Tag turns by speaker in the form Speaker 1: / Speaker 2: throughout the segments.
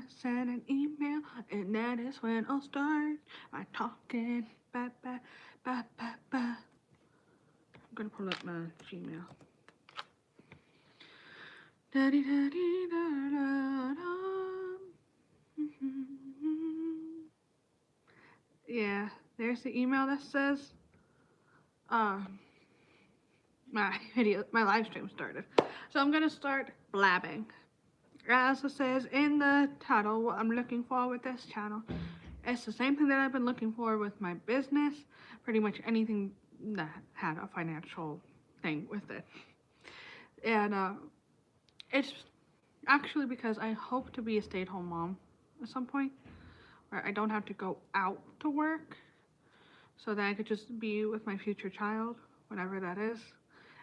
Speaker 1: send an email, and that is when I'll start my talking. Ba ba ba ba ba. I'm gonna pull up my Gmail. Da dee da dee da da da. Yeah, there's the email that says, uh, my live stream started. So I'm gonna start blabbing. As it says in the title, what I'm looking for with this channel, it's the same thing that I've been looking for with my business. Pretty much anything that had a financial thing with it. And it's actually because I hope to be a stay-at-home mom at some point, where I don't have to go out to work, so that I could just be with my future child, whenever that is.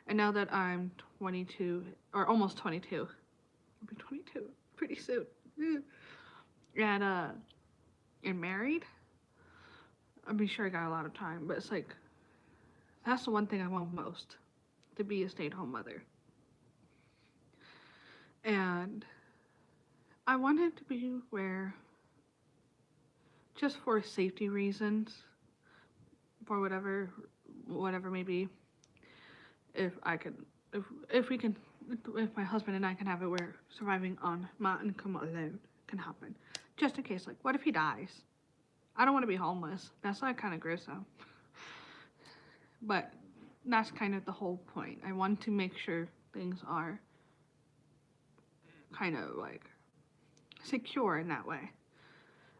Speaker 1: And now that I'm 22, or almost 22, I'll be 22 pretty soon, and married, I'm sure I got a lot of time, but it's like, that's the one thing I want most, to be a stay-at-home mother. And I want it to be where, just for safety reasons, for whatever maybe, if I could, if we can, if my husband and I can have it where surviving on my income alone can happen. Just in case, like, what if he dies? I don't want to be homeless. That's like kind of gruesome. But that's kind of the whole point. I want to make sure things are kind of like secure in that way.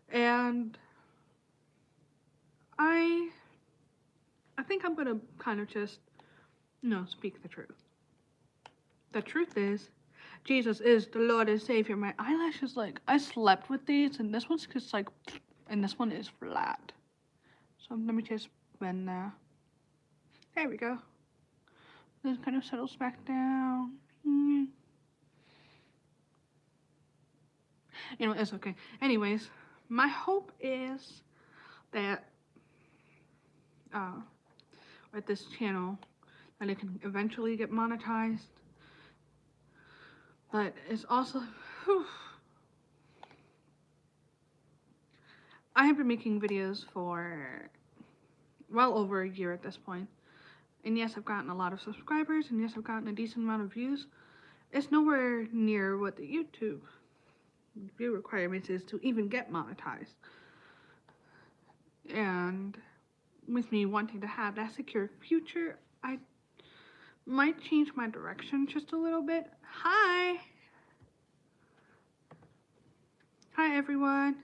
Speaker 1: And I think I'm gonna kind of just, speak the truth. The truth is, Jesus is the Lord and Savior. My eyelashes, like, I slept with these, and this one's just like, and this one is flat. So let me just bend that. There we go. This kind of settles back down. It's okay. Anyways, my hope is that with this channel, that it can eventually get monetized. But it's also, I have been making videos for well over a year at this point. And yes, I've gotten a lot of subscribers, and yes, I've gotten a decent amount of views. It's nowhere near what the YouTube view requirements is to even get monetized. And with me wanting to have that secure future, I might change my direction just a little bit. Hi everyone.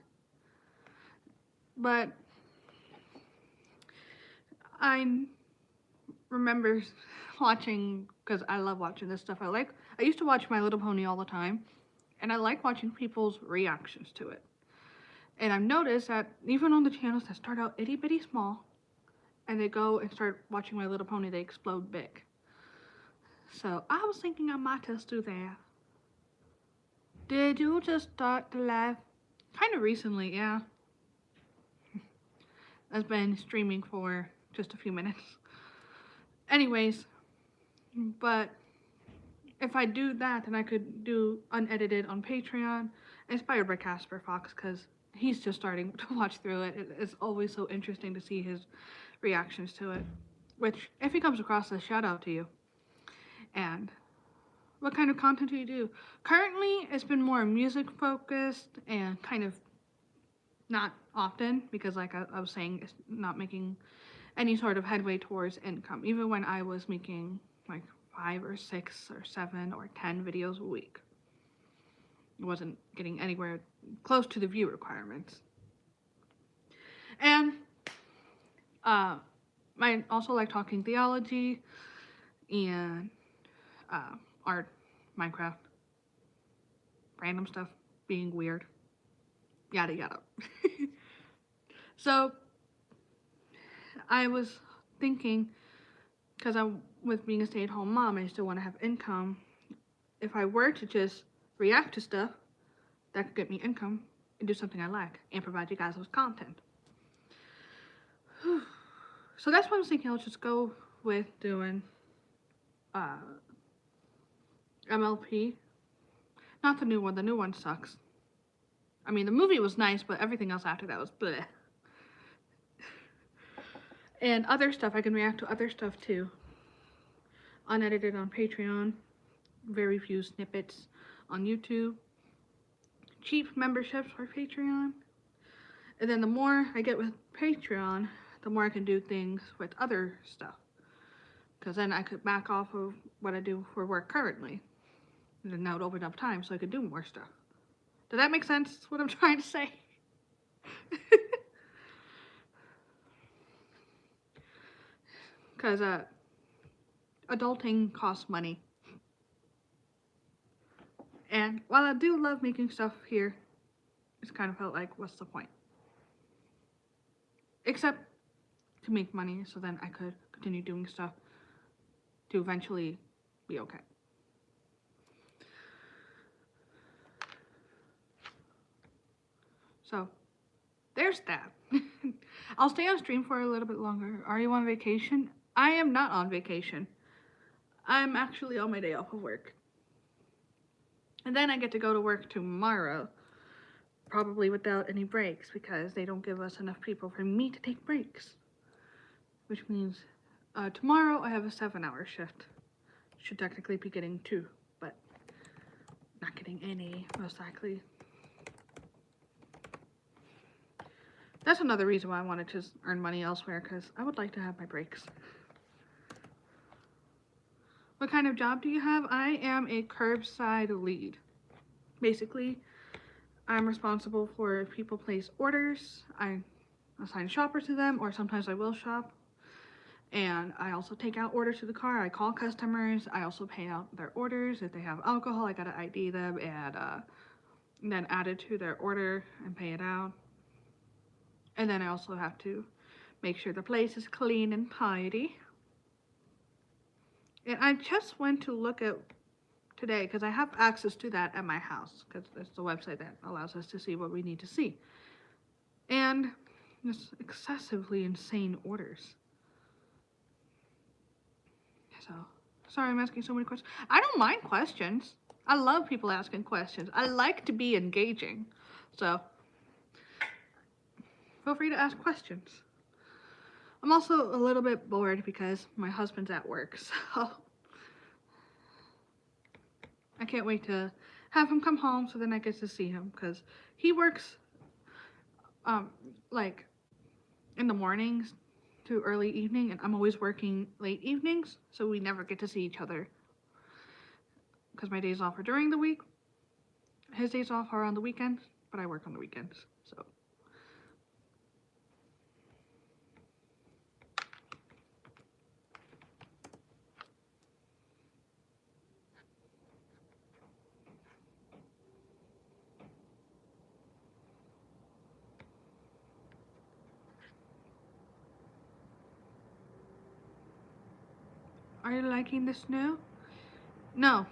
Speaker 1: But I remember watching, because I love watching this stuff. I used to watch My Little Pony all the time, and I like watching people's reactions to it. And I've noticed that even on the channels that start out itty bitty small, and they go and start watching My Little Pony, they explode big. So I was thinking I might just do that. Did you just start the live? Kind of recently, yeah. I've been streaming for just a few minutes. Anyways, but if I do that, then I could do unedited on Patreon, inspired by Casper Fox, because he's just starting to watch through it. It's always so interesting to see his reactions to it. Which, if he comes across this, shout out to you. And what kind of content do you do? Currently, it's been more music focused and kind of not often, because like I was saying, it's not making any sort of headway towards income, even when I was making like 5 or 6 or 7 or 10 videos a week. It wasn't getting anywhere close to the view requirements. And I also like talking theology and art, Minecraft, random stuff, being weird, yada yada. So I was thinking, because with being a stay-at-home mom, I still want to have income. If I were to just react to stuff that could get me income and do something I like and provide you guys with content. So that's why I was thinking I'll just go with doing MLP. Not the new one. The new one sucks. I mean, the movie was nice, but everything else after that was bleh. And other stuff, I can react to other stuff too. Unedited on Patreon, very few snippets on YouTube, cheap memberships for Patreon. And then the more I get with Patreon, the more I can do things with other stuff. Because then I could back off of what I do for work currently. And then that would open up time so I could do more stuff. Does that make sense, what I'm trying to say? Because adulting costs money. And while I do love making stuff here, it's kind of felt like, what's the point? Except to make money so then I could continue doing stuff to eventually be okay. So, there's that. I'll stay on stream for a little bit longer. Are you on vacation? I am not on vacation. I'm actually on my day off of work. And then I get to go to work tomorrow. Probably without any breaks because they don't give us enough people for me to take breaks. Which means tomorrow I have a 7-hour shift. Should technically be getting 2, but not getting any, most likely. That's another reason why I wanted to earn money elsewhere, because I would like to have my breaks. What kind of job do you have? I am a curbside lead. Basically, I'm responsible for if people place orders, I assign shoppers to them, or sometimes I will shop. And I also take out orders to the car. I call customers. I also pay out their orders. If they have alcohol, I gotta ID them and then add it to their order and pay it out. And then I also have to make sure the place is clean and tidy. And I just went to look at today because I have access to that at my house because it's the website that allows us to see what we need to see. And it's excessively insane orders. So, sorry I'm asking so many questions. I don't mind questions. I love people asking questions. I like to be engaging. So, feel free to ask questions. I'm also a little bit bored because my husband's at work, so I can't wait to have him come home so then I get to see him because he works like in the mornings to early evening, and I'm always working late evenings, so we never get to see each other because my days off are during the week. His days off are on the weekends, but I work on the weekends, so. Are you liking the snow? No,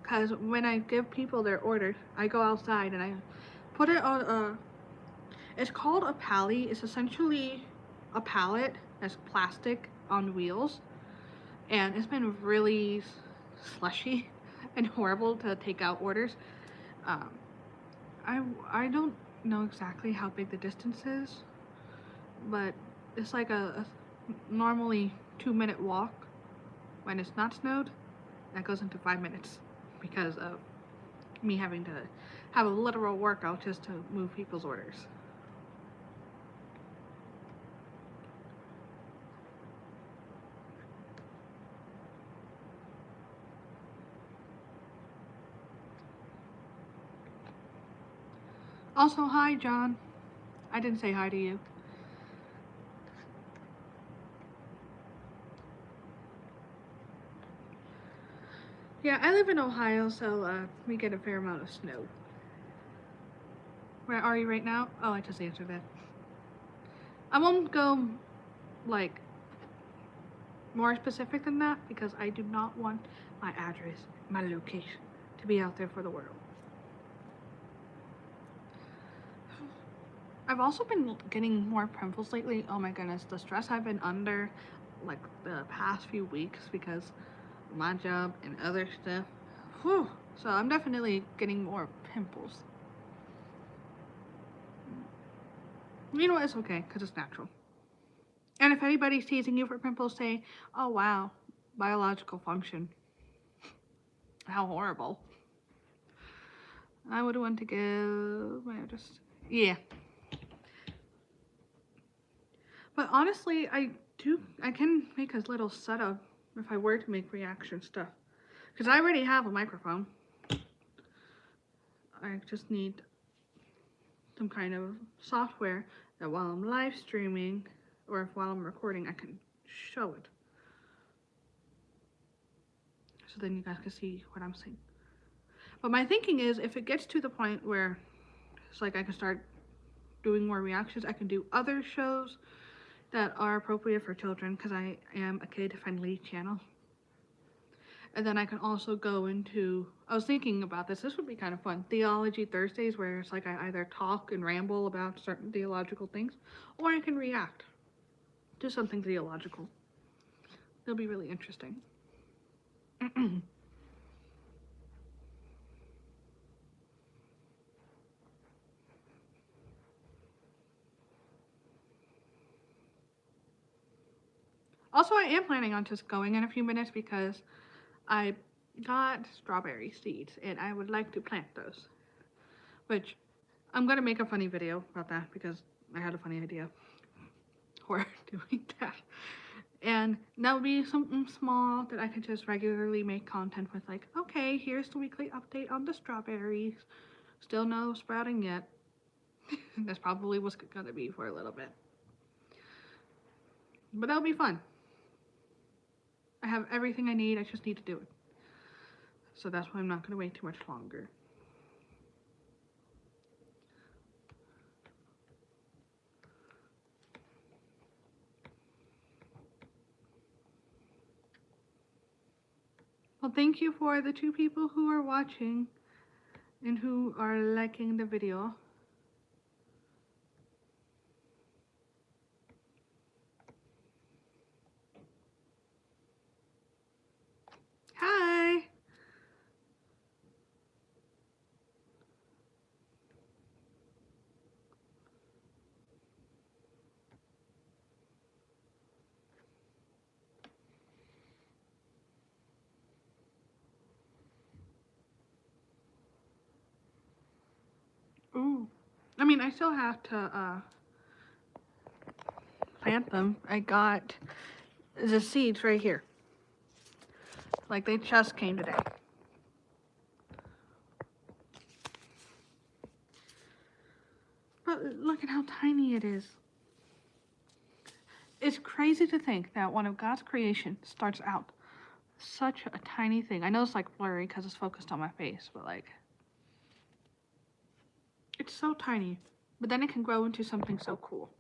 Speaker 1: because when I give people their orders, I go outside and I put it on it's called a pally. It's essentially a pallet that's plastic on wheels, and it's been really slushy and horrible to take out orders. I don't know exactly how big the distance is, but it's like a normally 2-minute walk. When it's not snowed, that goes into 5 minutes because of me having to have a literal workout just to move people's orders. Also, hi, John. I didn't say hi to you. Yeah, I live in Ohio, so we get a fair amount of snow. Where are you right now? Oh, I just answered that. I won't go, like, more specific than that because I do not want my address, my location, to be out there for the world. I've also been getting more pimples lately. Oh my goodness, the stress I've been under, like, the past few weeks because of my job and other stuff. Whew. So I'm definitely getting more pimples. You know what? It's okay because it's natural. And if anybody's teasing you for pimples, say, "Oh wow, biological function. How horrible." I would want to give my address. Yeah, but honestly, I can make a little setup if I were to make reaction stuff. Because I already have a microphone. I just need some kind of software that while I'm live streaming or if while I'm recording, I can show it. So then you guys can see what I'm saying. But my thinking is if it gets to the point where it's like I can start doing more reactions, I can do other shows that are appropriate for children because I am a kid-friendly channel. And then I can also go into, I was thinking about this, this would be kind of fun, Theology Thursdays, where it's like I either talk and ramble about certain theological things, or I can react to something theological. It'll be really interesting. Also, I am planning on just going in a few minutes because I got strawberry seeds and I would like to plant those. Which I'm gonna make a funny video about that because I had a funny idea for doing that. And that would be something small that I could just regularly make content with, like, okay, here's the weekly update on the strawberries. Still no sprouting yet. That's probably what's gonna be for a little bit. But that'll be fun. I have everything I need, I just need to do it. So that's why I'm not gonna wait too much longer. Well, thank you for the 2 people who are watching and who are liking the video. Hi! Ooh. I mean, I still have to plant them. I got the seeds right here. Like, they just came today. But look at how tiny it is. It's crazy to think that one of God's creation starts out such a tiny thing. I know it's like blurry because it's focused on my face, but like, it's so tiny. But then it can grow into something so cool.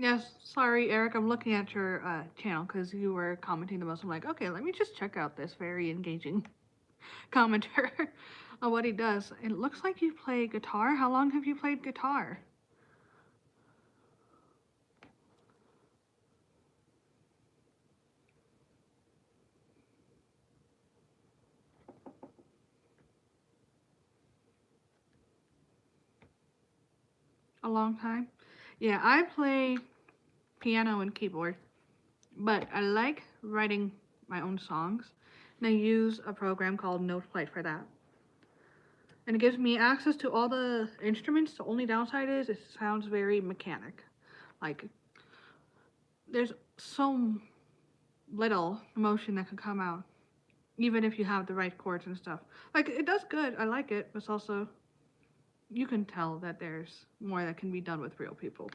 Speaker 1: Yes, sorry, Eric. I'm looking at your channel because you were commenting the most. I'm like, okay, let me just check out this very engaging commenter on what he does. It looks like you play guitar. How long have you played guitar? A long time? Yeah, I play piano and keyboard, but I like writing my own songs. And I use a program called Noteflight for that. And it gives me access to all the instruments. The only downside is it sounds very mechanic. Like, there's so little emotion that can come out, even if you have the right chords and stuff. Like, it does good. I like it, but it's also, you can tell that there's more that can be done with real people.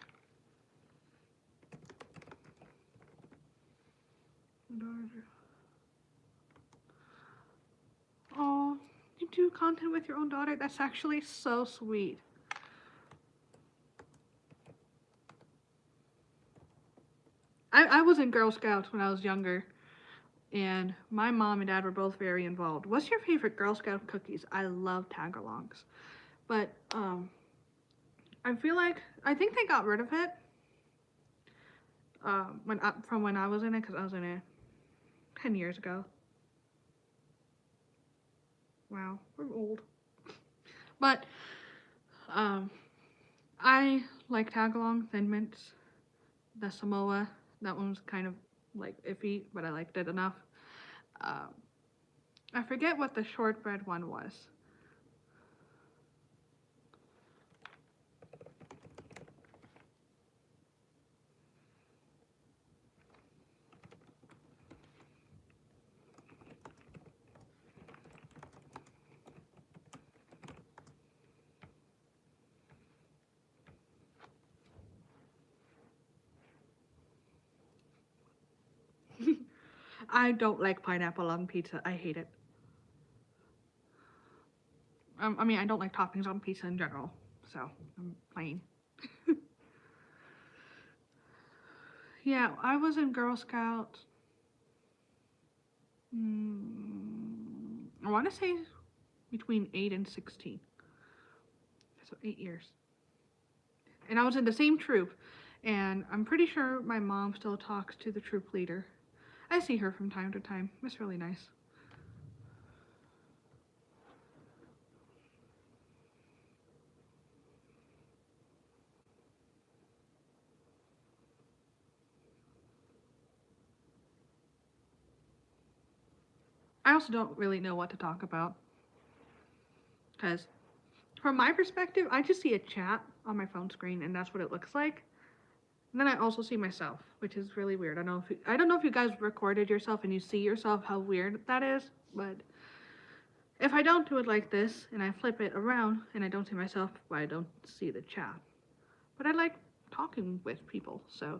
Speaker 1: Oh, you do content with your own daughter? That's actually so sweet. I was in Girl Scouts when I was younger, and my mom and dad were both very involved. What's your favorite Girl Scout cookies? I love tagalongs, but I feel like I think they got rid of it when I was in it, because I was in it 10 years ago. Wow, we're old. But um, I like tagalong thin mints. The Samoa, that one was kind of like iffy, but I liked it enough. Um, I forget what the shortbread one was. I don't like pineapple on pizza. I hate it. I mean, I don't like toppings on pizza in general, so I'm plain. Yeah, I was in Girl Scouts. I want to say between 8 and 16. So 8 years. And I was in the same troop. And I'm pretty sure my mom still talks to the troop leader. I see her from time to time. It's really nice. I also don't really know what to talk about. Because from my perspective, I just see a chat on my phone screen and that's what it looks like. And then I also see myself, which is really weird. I don't know if you guys recorded yourself and you see yourself, how weird that is, but if I don't do it like this and I flip it around and I don't see myself, well, I don't see the chat. But I like talking with people, so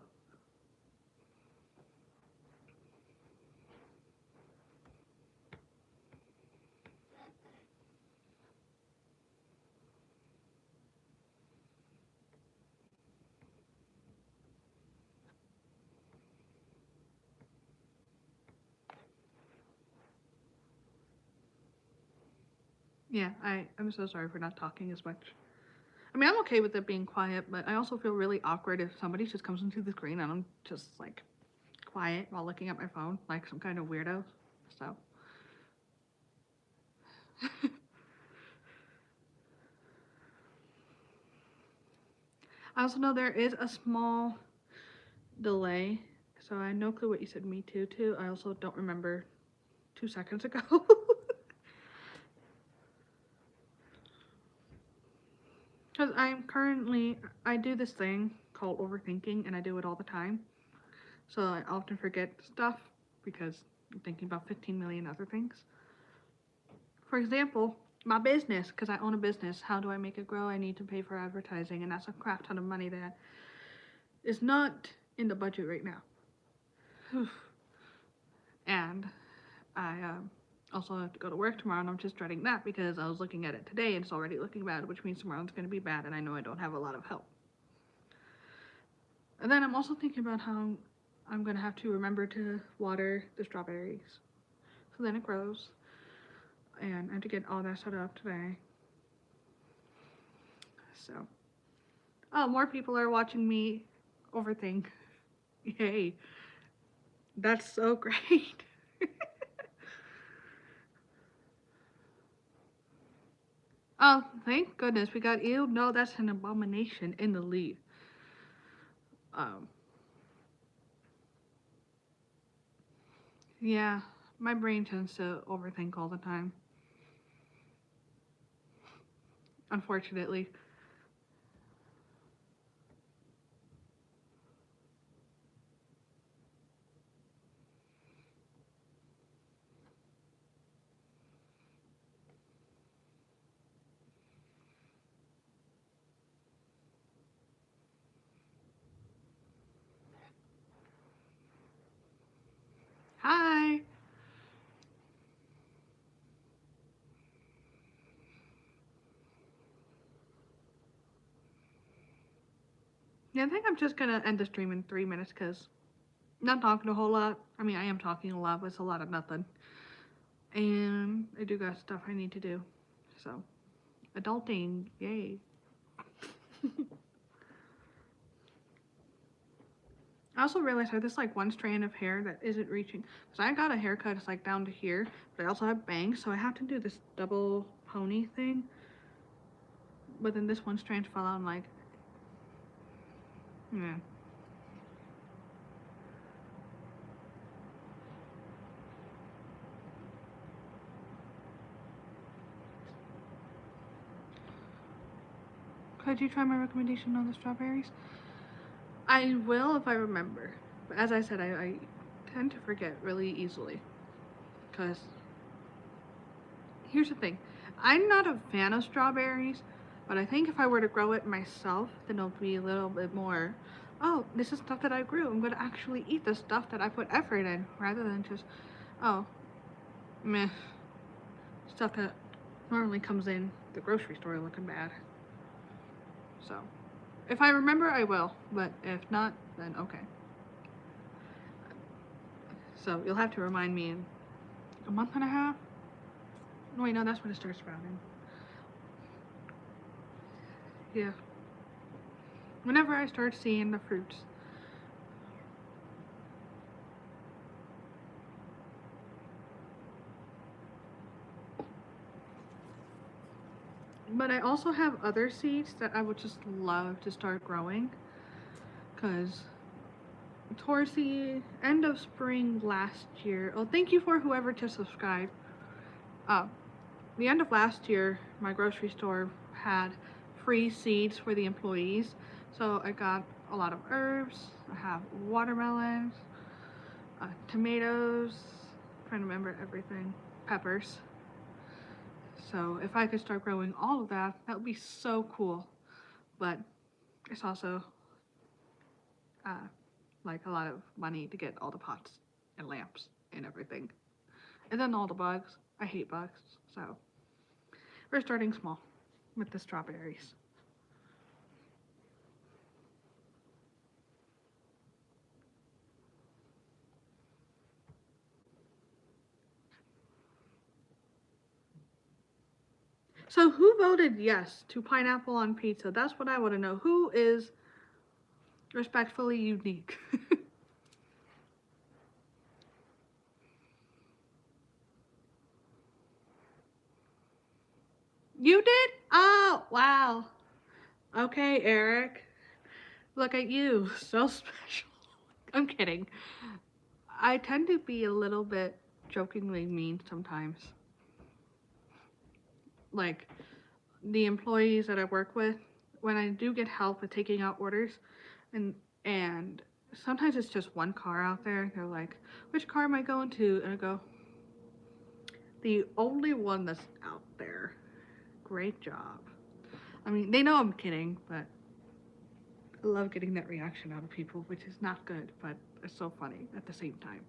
Speaker 1: yeah, I'm so sorry for not talking as much. I mean, I'm okay with it being quiet, but I also feel really awkward if somebody just comes into the screen and I'm just like quiet while looking at my phone, like some kind of weirdo. So. I also know there is a small delay, so I have no clue what you said me too to. I also don't remember 2 seconds ago. Because I do this thing called overthinking, and I do it all the time. So I often forget stuff because I'm thinking about 15 million other things. For example, my business, because I own a business, how do I make it grow? I need to pay for advertising, and that's a crap ton of money that is not in the budget right now. And I also have to go to work tomorrow, and I'm just dreading that because I was looking at it today and it's already looking bad, which means tomorrow's going to be bad, and I know I don't have a lot of help. And then I'm also thinking about how I'm going to have to remember to water the strawberries so then it grows, and I have to get all that set up today. So, oh, more people are watching me overthink. Yay, that's so great. Oh, thank goodness we got you. No, that's an abomination in the lead. Um, yeah, my brain tends to overthink all the time, unfortunately. Hi. Yeah, I think I'm just gonna end the stream in 3 minutes because Not talking a whole lot. I mean, I am talking a lot, but it's a lot of nothing. And I do got stuff I need to do. So, adulting, yay. I also realized I have this like one strand of hair that isn't reaching. Because I got a haircut, it's like down to here. But I also have bangs, so I have to do this double pony thing. But then this one strand fell out. I'm like, yeah. Could you try my recommendation on the strawberries? I will if I remember. But as I said, I tend to forget really easily. Because here's the thing, I'm not a fan of strawberries, but I think if I were to grow it myself, then it'll be a little bit more, oh, this is stuff that I grew. I'm going to actually eat the stuff that I put effort in rather than just, oh, meh, stuff that normally comes in the grocery store looking bad. So, if I remember, I will, but if not, then okay. So, you'll have to remind me in a month and a half. No, wait, no, that's when it starts sprouting. Yeah. Whenever I start seeing the fruits. But I also have other seeds that I would just love to start growing. Because towards the end of spring last year, oh, thank you for whoever just subscribed. The end of last year, my grocery store had free seeds for the employees. So I got a lot of herbs. I have watermelons, tomatoes, I'm trying to remember everything, peppers. So if I could start growing all of that, that would be so cool. But it's also uh, like a lot of money to get all the pots and lamps and everything. And then all the bugs. I hate bugs. So we're starting small with the strawberries. So who voted yes to pineapple on pizza? That's what I want to know. Who is respectfully unique? You did? Oh, wow. Okay, Eric. Look at you. So special. I'm kidding. I tend to be a little bit jokingly mean sometimes. Like, the employees that I work with, when I do get help with taking out orders, and sometimes it's just one car out there, they're like, which car am I going to? And I go, the only one that's out there. Great job. I mean, they know I'm kidding, but I love getting that reaction out of people, which is not good, but it's so funny at the same time.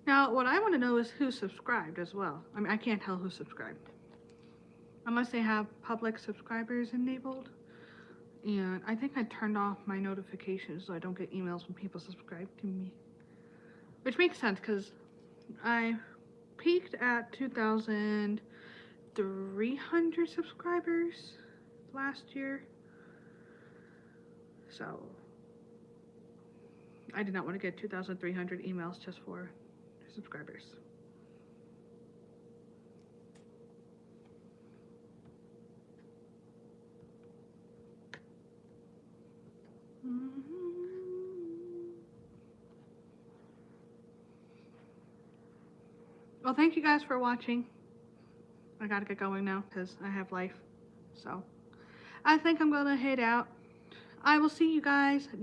Speaker 1: Now, what I want to know is who subscribed as well. I mean, I can't tell who subscribed unless they have public subscribers enabled. And I think I turned off my notifications so I don't get emails when people subscribe to me. Which makes sense because I peaked at 2,300 subscribers last year. So I did not want to get 2,300 emails just for subscribers. Well, thank you guys for watching. I gotta get going now because I have life. So I think I'm gonna head out. I will see you guys next